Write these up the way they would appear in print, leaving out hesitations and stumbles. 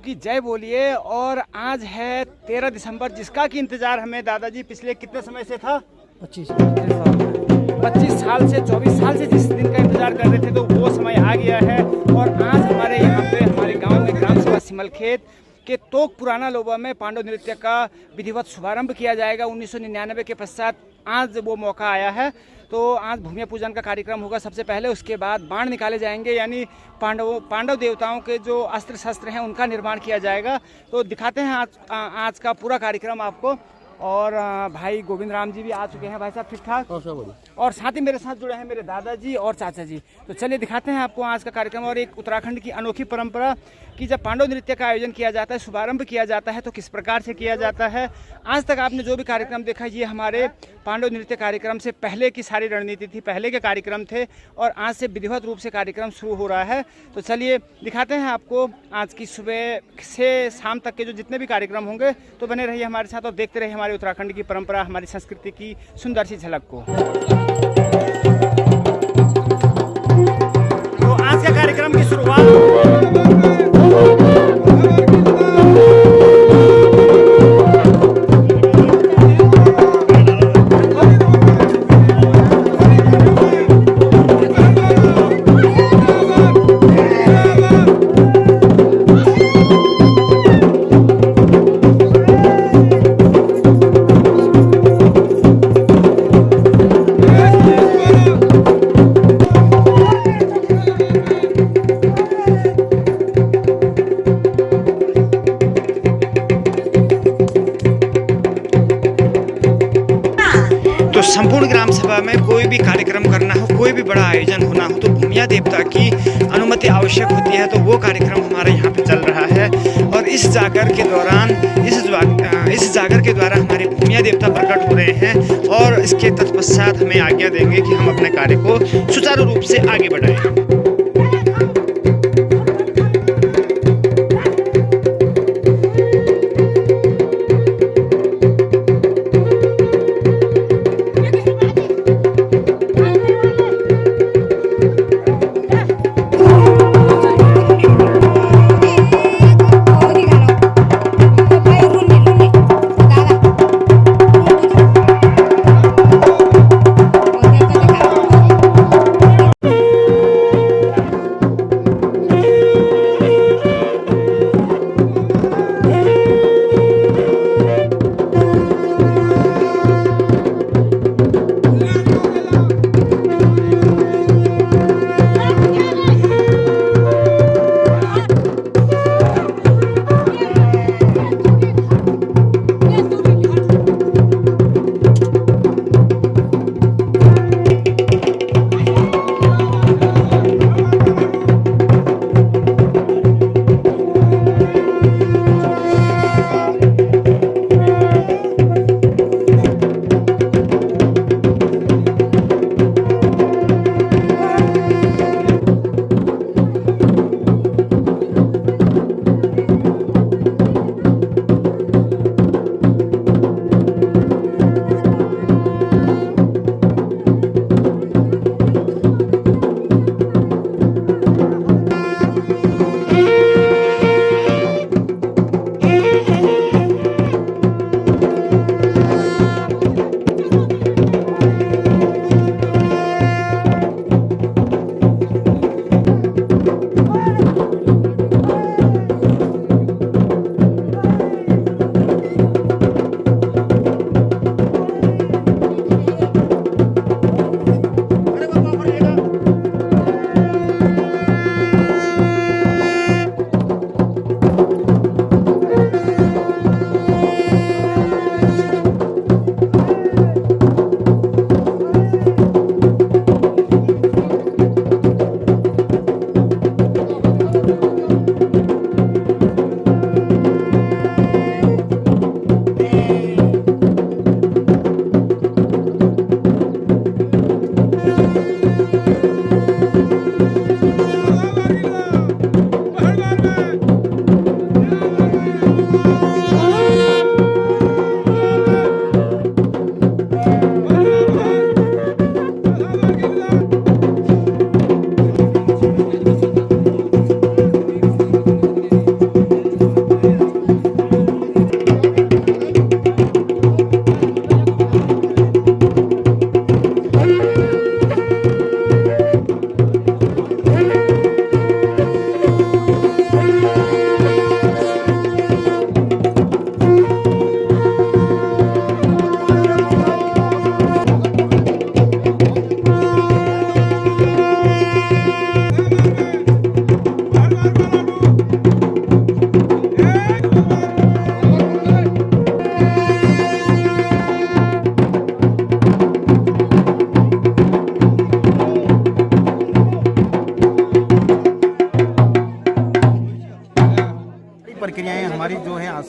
की जय बोलिए। और आज है 13 दिसंबर, जिसका कि इंतजार हमें दादाजी पिछले कितने समय से था? 25 साल से 24 साल से जिस दिन का इंतजार कर रहे थे, तो वो समय आ गया है। और आज हमारे यहाँ पे हमारे गांव में ग्राम सभा सिमलखेत के तोक पुराना लोबा में पांडव नृत्य का विधिवत शुभारंभ किया जाएगा। 1999 के पश्चात आज वो मौका आया है। तो आज भूमि पूजन का कार्यक्रम होगा सबसे पहले, उसके बाद बाण निकाले जाएंगे, यानी पांडव देवताओं के जो अस्त्र शस्त्र हैं उनका निर्माण किया जाएगा। तो दिखाते हैं आज का पूरा कार्यक्रम आपको। और भाई गोविंद राम जी भी आ चुके हैं। भाई साहब ठीक ठाक? और साथ ही मेरे साथ जुड़े हैं मेरे दादाजी और चाचा जी। तो चलिए दिखाते हैं आपको आज का कार्यक्रम। और एक उत्तराखंड की अनोखी परंपरा कि जब पांडव नृत्य का आयोजन किया जाता है, शुभारंभ किया जाता है, तो किस प्रकार से किया जाता है। आज तक आपने जो भी कार्यक्रम देखा, ये हमारे पांडव नृत्य कार्यक्रम से पहले की सारी रणनीति थी, पहले के कार्यक्रम थे। और आज से विधिवत रूप से कार्यक्रम शुरू हो रहा है। तो चलिए दिखाते हैं आपको आज की सुबह से शाम तक के जो जितने भी कार्यक्रम होंगे। तो बने रहिए हमारे साथ और देखते रहिए हमारे उत्तराखंड की परंपरा, हमारी संस्कृति की सुंदर सी झलक को। तो आज के कार्यक्रम की शुरुआत संपूर्ण ग्राम सभा में कोई भी कार्यक्रम करना हो, कोई भी बड़ा आयोजन होना हो, तो भूमिया देवता की अनुमति आवश्यक होती है। तो वो कार्यक्रम हमारे यहाँ पे चल रहा है। और इस जागर के दौरान इस जागर के द्वारा हमारे भूमिया देवता प्रकट हो रहे हैं। और इसके तत्पश्चात हमें आज्ञा देंगे कि हम अपने कार्य को सुचारू रूप से आगे बढ़ाएं।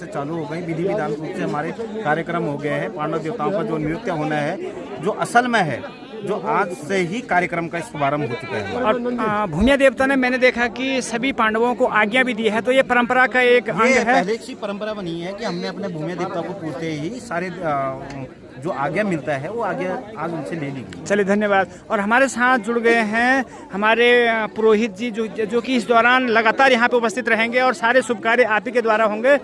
से चालू हो गई। विधि विधान रूप से हमारे कार्यक्रम हो गए हैं। पांडव देवताओं का जो नृत्य होना है, जो असल में है, जो आज से ही कार्यक्रम का शुभारंभ हो चुका है। और भूमिया देवता ने, मैंने देखा कि सभी पांडवों को आज्ञा भी दी है, तो ये परंपरा का एक अंग है। पहले से परंपरा बनी है कि हमने अपने भूमिया देवता को पूछते ही सारे जो आज्ञा मिलता है वो आज्ञा आज उनसे ले ली। चलिए, धन्यवाद। और हमारे साथ जुड़ गए हैं हमारे पुरोहित जी, जो कि इस दौरान लगातार यहाँ पे उपस्थित रहेंगे और सारे शुभ कार्य आप ही के द्वारा होंगे।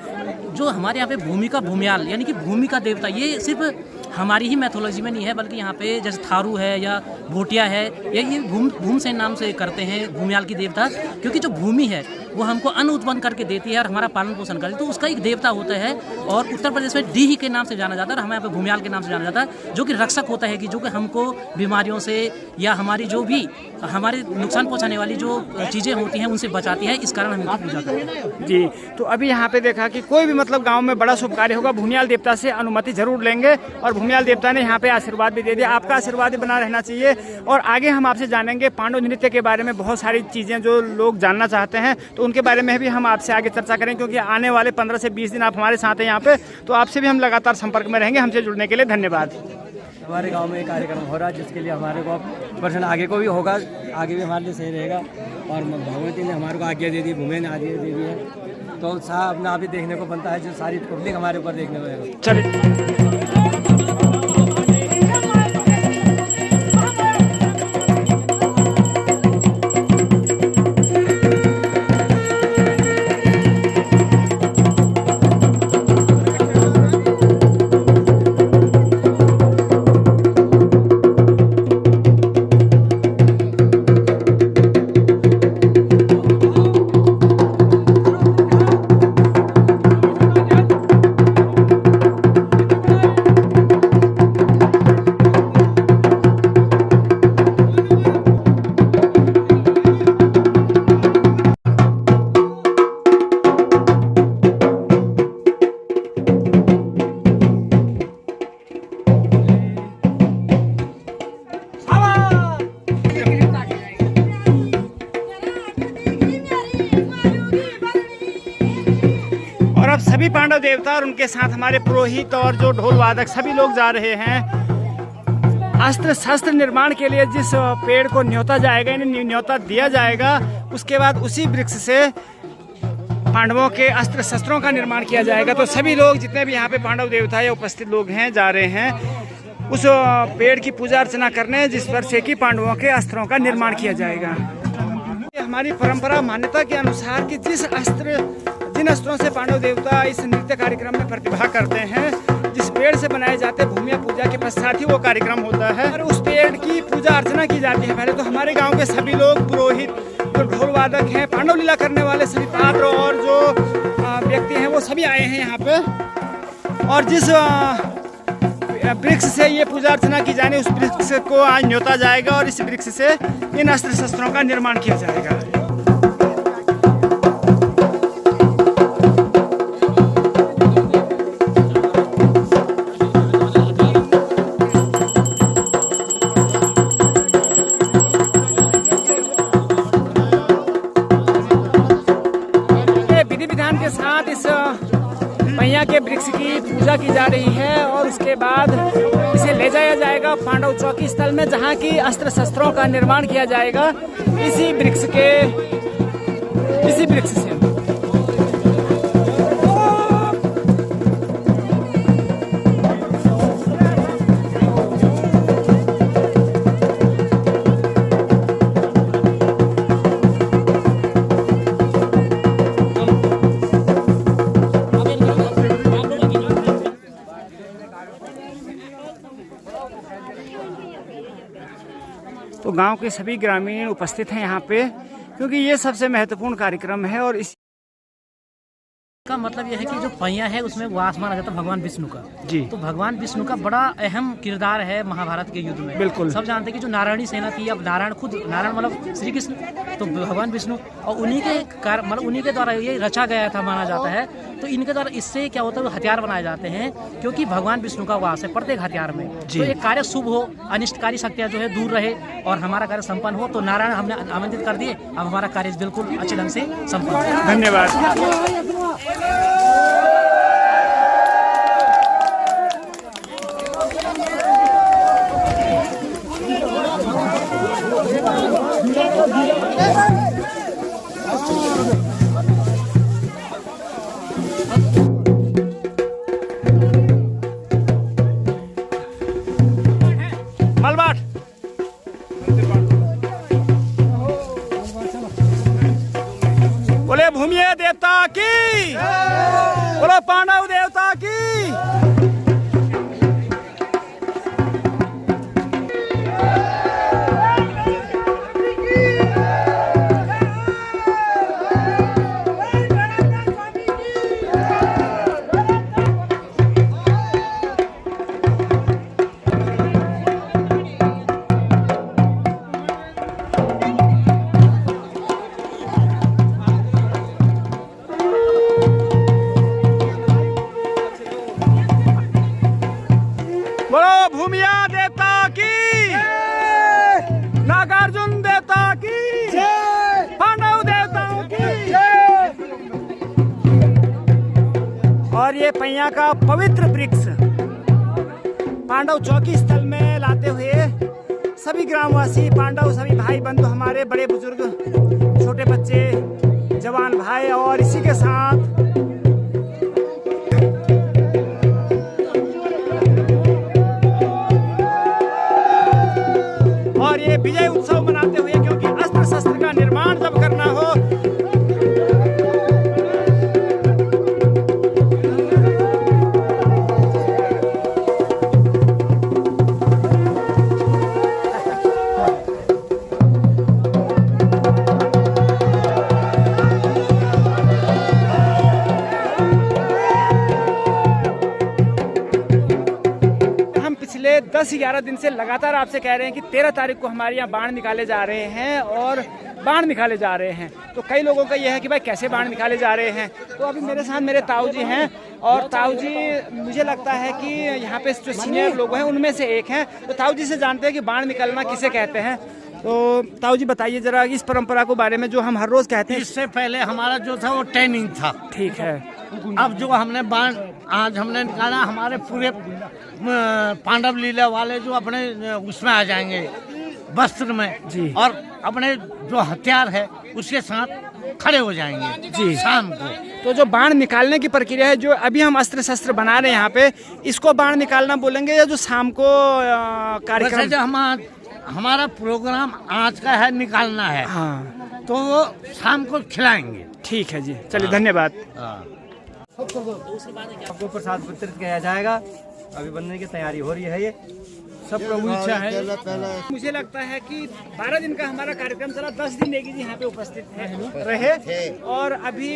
जो हमारे यहाँ पे भूमि का भूमियाल यानी कि भूमि का देवता, ये सिर्फ हमारी ही मैथोलॉजी में नहीं है, बल्कि यहाँ पे जैसे थारू है या भोटिया है, ये भूम से नाम से करते हैं भूमियाल की देवता, क्योंकि जो भूमि है वो हमको अन्न उत्पन्न करके देती है और हमारा पालन पोषण करती है, तो उसका एक देवता होता है। और उत्तर प्रदेश में डीही के नाम से जाना जाता है और हमारे यहाँ पे भूमियाल के नाम से जाना जाता है, जो कि रक्षक होता है, कि जो कि हमको बीमारियों से या हमारी जो भी हमारे नुकसान पहुँचाने वाली जो चीज़ें होती हैं उनसे बचाती है। इस कारण हम इनकी पूजा करते हैं। जी, तो अभी यहाँ पे देखा कि कोई भी मतलब गांव में बड़ा शुभ कार्य होगा, भूमियाल देवता से अनुमति जरूर लेंगे और भूमियाल देवता ने यहाँ पे आशीर्वाद भी दे दिया। आपका आशीर्वाद भी बना रहना चाहिए। और आगे हम आपसे जानेंगे पांडव नृत्य के बारे में बहुत सारी चीज़ें जो लोग जानना चाहते हैं, तो उनके बारे में भी हम आपसे आगे चर्चा करें, क्योंकि आने वाले 15 से 20 दिन आप हमारे साथ हैं यहाँ पे, तो आपसे भी हम लगातार संपर्क में रहेंगे। हमसे जुड़ने के लिए धन्यवाद। हमारे गांव में एक कार्यक्रम हो रहा है, जिसके लिए हमारे को वर्षन आगे को भी होगा, आगे भी हमारे लिए सही रहेगा। और भगवती ने हमारे को आज्ञा दे दी, भूमि ने आज्ञा दे दी है, तो उत्साह अपना अभी देखने को बनता है, जो सारी पब्लिक हमारे ऊपर देखने को आएगा। चलिए, सभी पांडव देवता और उनके साथ हमारे पुरोहित और जो ढोल वादक सभी लोग जा रहे हैं अस्त्र शस्त्र निर्माण के लिए। जिस पेड़ को न्योता जाएगा, यानी न्योता दिया जाएगा, उसके बाद उसी वृक्ष से पांडवों के अस्त्र शस्त्रों का निर्माण किया जाएगा। तो सभी लोग जितने भी यहाँ पे पांडव देवता या उपस्थित लोग हैं जा रहे हैं उस पेड़ की पूजा अर्चना करने, जिस पर से कि पांडवों के अस्त्रों का निर्माण किया जाएगा। हमारी परंपरा मान्यता के अनुसार कि जिन अस्त्रों से पांडव देवता इस नृत्य कार्यक्रम में प्रतिभा करते हैं, जिस पेड़ से बनाए जाते हैं, भूमिया पूजा के पश्चात ही वो कार्यक्रम होता है और उस पेड़ की पूजा अर्चना की जाती है। पहले तो हमारे गांव के सभी लोग, पुरोहित, जो ढोल वादक हैं, पांडव लीला करने वाले सभी पात्र और जो व्यक्ति हैं, वो सभी आए हैं यहाँ पे। और जिस वृक्ष से ये पूजा अर्चना की जानी, उस वृक्ष को आज न्योता जाएगा और इस वृक्ष से इन अस्त्र शस्त्रों का निर्माण किया जाएगा। विधि विधान के साथ इस मैया के वृक्ष की पूजा की जा रही है और उसके बाद इसे ले जाया जाएगा पांडव चौकी स्थल में, जहाँ की अस्त्र शस्त्रों का निर्माण किया जाएगा इसी वृक्ष से। तो गांव के सभी ग्रामीण उपस्थित हैं यहाँ पे, क्योंकि ये सबसे महत्वपूर्ण कार्यक्रम है। और इस का मतलब यह है कि जो पहिया है उसमें वास माना जाता है भगवान विष्णु का। जी, तो भगवान विष्णु का बड़ा अहम किरदार है महाभारत के युद्ध में। बिल्कुल सब जानते हैं कि जो नारायणी सेना थी, अब नारायण मतलब श्री कृष्ण, तो भगवान विष्णु, और उन्हीं के द्वारा ये रचा गया था माना जाता है। तो इनके द्वारा इससे क्या होता है, हथियार बनाए जाते हैं, क्योंकि भगवान विष्णु का वास है प्रत्येक हथियार में। तो एक कार्य शुभ हो, अनिष्टकारी शक्तियाँ जो है दूर रहे और हमारा कार्य संपन्न हो। तो नारायण हमने आमंत्रित कर दिए, अब हमारा कार्य बिल्कुल अच्छे ढंग से संपन्न हो। धन्यवाद। पांडव देवता की। बोलो भूमिया देवता की, नागार्जुन देवता की, पांडव देवताओं की। और ये पैया का पवित्र वृक्ष पांडव चौकी स्थल में लाते हुए सभी ग्रामवासी, पांडव, सभी भाई बंधु, हमारे बड़े बुजुर्ग, छोटे बच्चे, जवान भाई, और इसी के साथ और ये विजय उत्सव मनाते हुए, क्योंकि अस्त्र शस्त्र का निर्माण जब करना हो पिछले 10-11 दिन से लगातार आपसे कह रहे हैं कि 13 तारीख को हमारे यहाँ बाण निकाले जा रहे हैं और बाण निकाले जा रहे हैं। तो कई लोगों का यह है कि भाई कैसे बाण निकाले जा रहे हैं। तो अभी मेरे साथ मेरे ताऊ जी हैं, और ताऊ जी मुझे लगता है कि यहाँ पे जो सीनियर लोग हैं उनमें से एक हैं। तो ताऊ जी से जानते हैं कि बाण निकालना किसे कहते हैं। तो ताऊ जी बताइए जरा इस परंपरा को बारे में जो हम हर रोज कहते हैं। इससे पहले हमारा जो था वो ट्रेनिंग था। ठीक है। अब जो हमने बाण आज हमने निकाला, हमारे पूरे पांडव लीला वाले जो अपने उसमें आ जाएंगे वस्त्र में जी, और अपने जो हथियार है उसके साथ खड़े हो जाएंगे जी शाम को। तो जो बाण निकालने की प्रक्रिया है, जो अभी हम अस्त्र शस्त्र बना रहे हैं यहाँ पे, इसको बाण निकालना बोलेंगे या जो शाम को कार्यक्रम? जो हमारा प्रोग्राम आज का है निकालना है, हाँ, तो वो शाम को खिलाएंगे। ठीक है जी, चलिए धन्यवाद। आपको प्रसाद वितरित किया जाएगा। अभी बनने की तैयारी हो रही है। ये सब प्रभु इच्छा है। मुझे लगता है कि 12 दिन का हमारा कार्यक्रम चला, 10 दिन नेगी जी यहाँ पे उपस्थित रहे, और अभी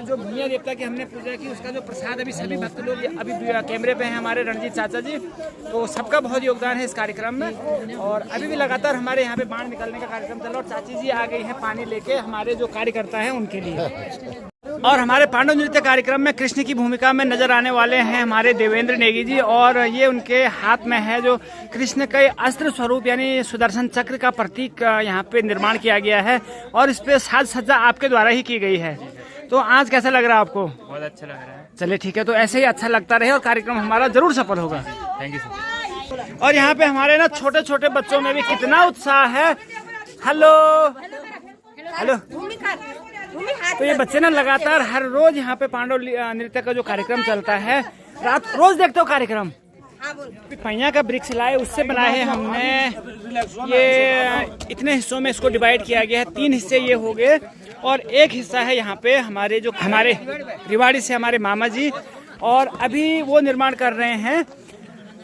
जो भूमिया देवता की हमने पूजा की, उसका जो प्रसाद अभी सभी भक्त लोग अभी कैमरे पे हैं हमारे रणजीत चाचा जी, तो सबका बहुत योगदान है इस कार्यक्रम में। और अभी भी लगातार हमारे यहाँ पे बाण निकालने का कार्यक्रम चला, और चाची जी आ गई है पानी लेके हमारे जो कार्यकर्ता है उनके लिए। और हमारे पांडव नृत्य कार्यक्रम में कृष्ण की भूमिका में नजर आने वाले हैं हमारे देवेंद्र नेगी जी, और ये उनके हाथ में है जो कृष्ण के अस्त्र स्वरूप यानी सुदर्शन चक्र का प्रतीक यहाँ पे निर्माण किया गया है, और इस पे साज सज्जा आपके द्वारा ही की गई है। तो आज कैसा लग रहा है आपको? बहुत अच्छा लग रहा है। चलिए ठीक है, तो ऐसे ही अच्छा लगता रहे और कार्यक्रम हमारा जरूर सफल होगा। Thank you sir. और यहाँ पे हमारे ना छोटे छोटे बच्चों में भी कितना उत्साह है। Hello hello. तो ये बच्चे ना लगातार हर रोज यहाँ पे पांडव नृत्य का जो कार्यक्रम चलता है, रात रोज देखते हो कार्यक्रम। पैया का वृक्ष लाए, उससे बनाए हैं हमने। ये इतने हिस्सों में इसको डिवाइड किया गया है, 3 हिस्से ये हो गए, और एक हिस्सा है यहाँ पे हमारे जो हमारे रिवाड़ी से हमारे मामा जी, और अभी वो निर्माण कर रहे हैं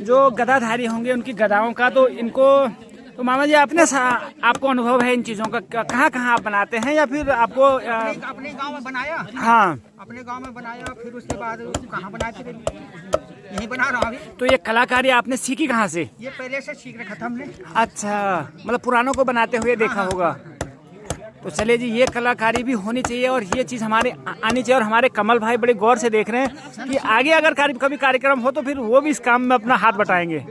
जो गदाधारी होंगे उनकी गदाओं का। तो इनको तो मामा जी आपको अनुभव है इन चीजों का, कहाँ कहाँ आप बनाते हैं, या फिर आपको अपने गांव में बनाया? हाँ, अपने गांव में बनाया, फिर उसके बाद कहाँ बनाए थे? यही बना रहा हूँ अभी। तो ये कलाकारी आपने सीखी कहाँ से? ये पहले से सीख रखा था हमने। अच्छा, मतलब पुरानों को बनाते हुए देखा होगा। तो चलिए जी, ये कलाकारी भी होनी चाहिए और ये चीज़ हमारे आनी चाहिए। और हमारे कमल भाई बड़े गौर से देख रहे हैं कि आगे अगर कभी कार्यक्रम हो तो फिर वो भी इस काम में अपना हाथ बटाएंगे।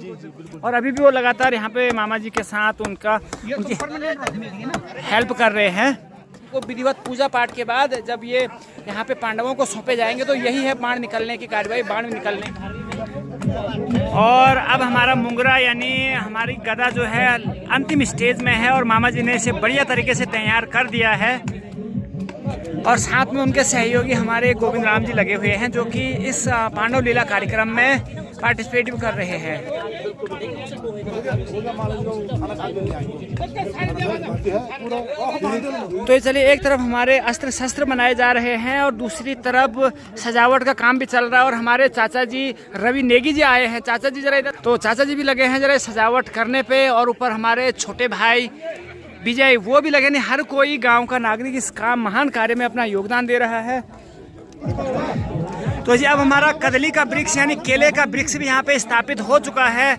और अभी भी वो लगातार यहाँ पे मामा जी के साथ उनकी हेल्प कर रहे हैं। वो विधिवत पूजा पाठ के बाद जब ये यहाँ पे पांडवों को सौंपे जाएंगे तो यही है बाण निकलने की कार्यवाही, बाण निकलने की। और अब हमारा मुंगरा यानी हमारी गदा जो है अंतिम स्टेज में है और मामा जी ने इसे बढ़िया तरीके से तैयार कर दिया है। और साथ में उनके सहयोगी हमारे गोविंद राम जी लगे हुए हैं जो कि इस पांडव लीला कार्यक्रम में पार्टिसिपेट भी कर रहे हैं। तो ये चलिए, एक तरफ हमारे अस्त्र शस्त्र बनाए जा रहे हैं और दूसरी तरफ सजावट का काम भी चल रहा है। और हमारे चाचा जी रवि नेगी जी आए हैं। चाचा जी जरा इधर, तो चाचा जी भी लगे हैं जरा सजावट करने पे। और ऊपर हमारे छोटे भाई विजय वो भी लगे। नहीं, हर कोई गांव का नागरिक इस काम महान कार्य में अपना योगदान दे रहा है। तो जी अब हमारा कदली का वृक्ष यानी केले का वृक्ष भी यहाँ पे स्थापित हो चुका है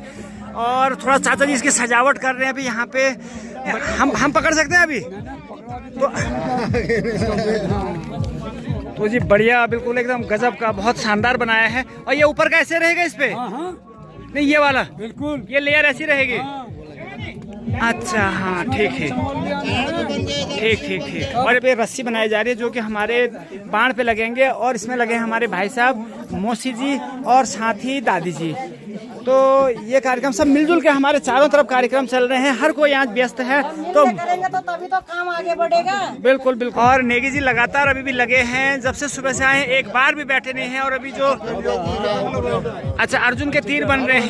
और थोड़ा चाचा जी इसकी सजावट कर रहे हैं अभी यहाँ पे। हम पकड़ सकते हैं अभी तो जी बढ़िया, बिल्कुल एकदम गजब का, बहुत शानदार बनाया है। और ये ऊपर कैसे रहेगा इस पे? नहीं, ये वाला बिल्कुल, ये लेयर ऐसी रहेगी। अच्छा, हाँ ठीक है, ठीक ठीक ठीक। और ये रस्सी बनाई जा रही है जो कि हमारे बाण पे लगेंगे। और इसमें लगे हैं हमारे भाई साहब मौसी जी और साथ ही दादी जी। तो ये कार्यक्रम सब मिलजुल के हमारे चारों तरफ कार्यक्रम चल रहे हैं। हर कोई आज व्यस्त है, तो करेंगे तो तभी तो काम आगे बढ़ेगा। बिल्कुल बिल्कुल। और नेगी जी लगातार अभी भी लगे हैं, जब से सुबह से आए एक बार भी बैठे नहीं हैं। और अभी जो अच्छा अर्जुन के तीर बन रहे हैं।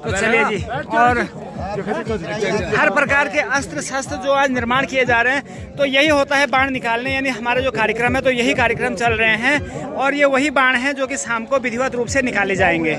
तो चलिए जी, और हर प्रकार के अस्त्र शस्त्र जो आज निर्माण किए जा रहे हैं, तो यही होता है बाण निकालने, यानी हमारा जो कार्यक्रम है तो यही कार्यक्रम चल रहे हैं। और ये वही बाण हैं जो कि शाम को विधिवत रूप से निकाले जाएंगे।